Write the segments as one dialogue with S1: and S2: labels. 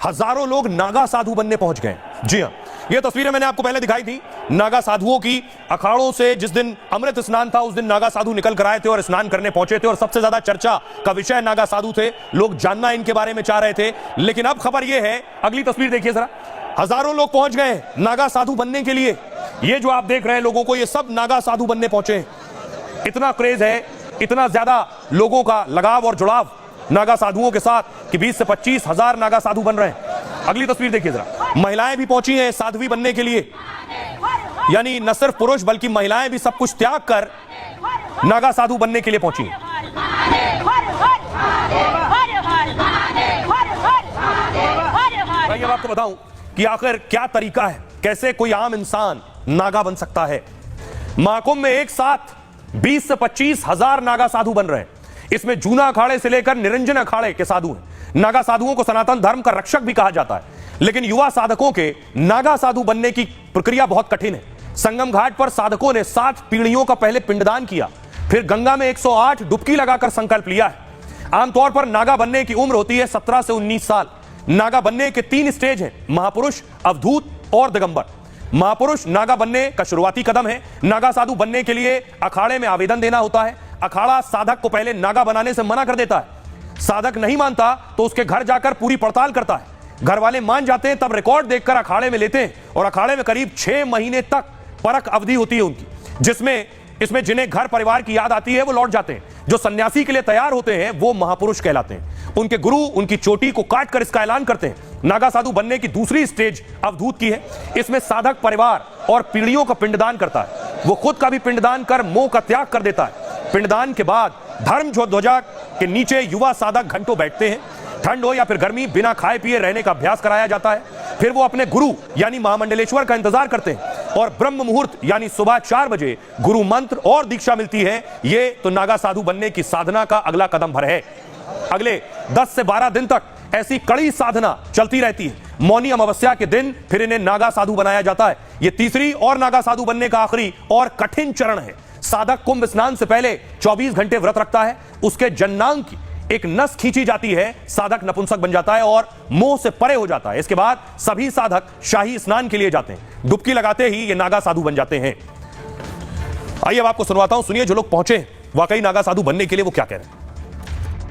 S1: हजारों लोग नागा साधु बनने पहुंच गए। जी हां, यह तस्वीरें मैंने आपको पहले दिखाई थी नागा साधुओं की। अखाड़ों से जिस दिन अमृत स्नान था उस दिन नागा साधु निकल कर आए थे और स्नान करने पहुंचे थे और सबसे ज्यादा चर्चा का विषय नागा साधु थे। लोग जानना इनके बारे में चाह रहे थे। लेकिन अब खबर यह है, अगली तस्वीर देखिए जरा, हजारों लोग पहुंच गए नागा साधु बनने के लिए। ये जो आप देख रहे हैं लोगों को, ये सब नागा साधु बनने पहुंचे। इतना क्रेज है, इतना ज्यादा लोगों का लगाव और जुड़ाव नागा साधुओं के साथ कि 20 से 25 हजार नागा साधु बन रहे हैं। अगली तस्वीर देखिए जरा, महिलाएं भी पहुंची हैं साध्वी बनने के लिए। यानी न सिर्फ पुरुष बल्कि महिलाएं भी सब कुछ त्याग कर नागा साधु बनने के लिए पहुंची हैं। भाई अब आपको बताऊं कि आखिर क्या तरीका है, कैसे कोई आम इंसान नागा बन सकता है। महाकुंभ में एक साथ 20 से 25 हजार नागा साधु बन रहे हैं। इसमें जूना अखाड़े से लेकर निरंजन अखाड़े के साधु हैं। नागा साधुओं को सनातन धर्म का रक्षक भी कहा जाता है। लेकिन युवा साधकों के नागा साधु बनने की प्रक्रिया बहुत कठिन है। संगम घाट पर साधकों ने 7 पीढ़ियों का पहले पिंडदान किया, फिर गंगा में 108 डुबकी लगाकर संकल्प लिया है। आमतौर पर नागा बनने की उम्र होती है 17 से 19 साल। नागा बनने के 3 स्टेज हैं, महापुरुष, अवधूत और दिगंबर। महापुरुष नागा बनने का शुरुआती कदम है। नागा साधु बनने के लिए अखाड़े में आवेदन देना होता है। अखाड़ा साधक को पहले नागा बनाने से मना कर देता है। साधक नहीं मानता तो उसके घर जाकर पूरी पड़ताल करता है। घर वाले मान जाते हैं तब रिकॉर्ड देखकर अखाड़े में लेते हैं और अखाड़े में करीब 6 महीने तक परख अवधि होती है उनकी, जिसमें इसमें जिन्हें घर परिवार की याद आती है वो लौट जाते हैं। जो सन्यासी के लिए तैयार होते हैं वो महापुरुष कहलाते हैं। उनके गुरु उनकी चोटी को काट कर इसका ऐलान करते हैं। नागा साधु बनने की दूसरी स्टेज अवधूत की है। इसमें साधक परिवार और पीढ़ियों का पिंडदान करता है। वो खुद का भी पिंडदान कर मोह का त्याग कर देता है। पिंडदान के बाद धर्म ध्वजा के नीचे युवा साधक घंटों बैठते हैं। ठंड हो या फिर गर्मी, बिना खाए पिए रहने का अभ्यास कराया जाता है। फिर वो अपने गुरु यानी महामंडलेश्वर का इंतजार करते हैं और ब्रह्म मुहूर्त यानी सुबह 4 बजे गुरु मंत्र और दीक्षा मिलती है। ये तो नागा साधु बनने की साधना का अगला कदम भर है। अगले 10 से 12 दिन तक ऐसी कड़ी साधना चलती रहती है। मौनी अमावस्या के दिन फिर इन्हें नागा साधु बनाया जाता है। यह तीसरी और नागा साधु बनने का आखिरी और कठिन चरण है। साधक कुंभ स्नान से पहले 24 घंटे व्रत रखता है। उसके जन्नांग की एक नस खींची जाती है। साधक नपुंसक बन जाता है और मोह से परे हो जाता है। इसके बाद सभी साधक शाही स्नान के लिए जाते हैं। डुबकी लगाते ही ये नागा साधु बन जाते हैं। आइए अब आपको सुनवाता हूं, सुनिए जो लोग पहुंचे वाकई नागा साधु बनने के लिए वो क्या कह रहे हैं।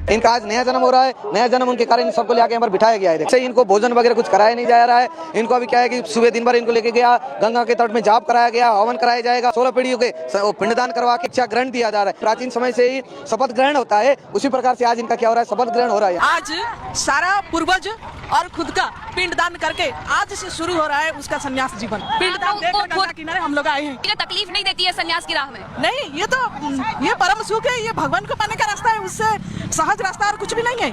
S2: इनका आज नया जन्म हो रहा है। नया जन्म उनके कारण इन सबको लेकर यहाँ पर बिठाया गया है। जैसे इनको भोजन वगैरह कुछ कराया नहीं जा रहा है। इनको अभी क्या है कि सुबह दिन भर इनको लेके गया, गंगा के तट में जाप कराया गया, हवन कराया जाएगा। 16 पीढ़ियों के पिंडदान करवा के इच्छा ग्रहण दिया जा रहा है। प्राचीन समय से ही शपथ ग्रहण होता है, उसी प्रकार से आज इनका क्या हो रहा है, शपथ ग्रहण हो रहा है।
S3: आज सारा पूर्वज और खुद का पिंडदान करके आज से शुरू हो रहा है उसका संन्यास जीवन। पिंडदान देकर गंगा किनारे हम लोग आए हैं।
S4: तकलीफ नहीं देती है संन्यास की राह में?
S3: नहीं, ये परम सुख है। ये भगवान को पाने का रास्ता है, उससे सहज रास्ता और कुछ भी नहीं है।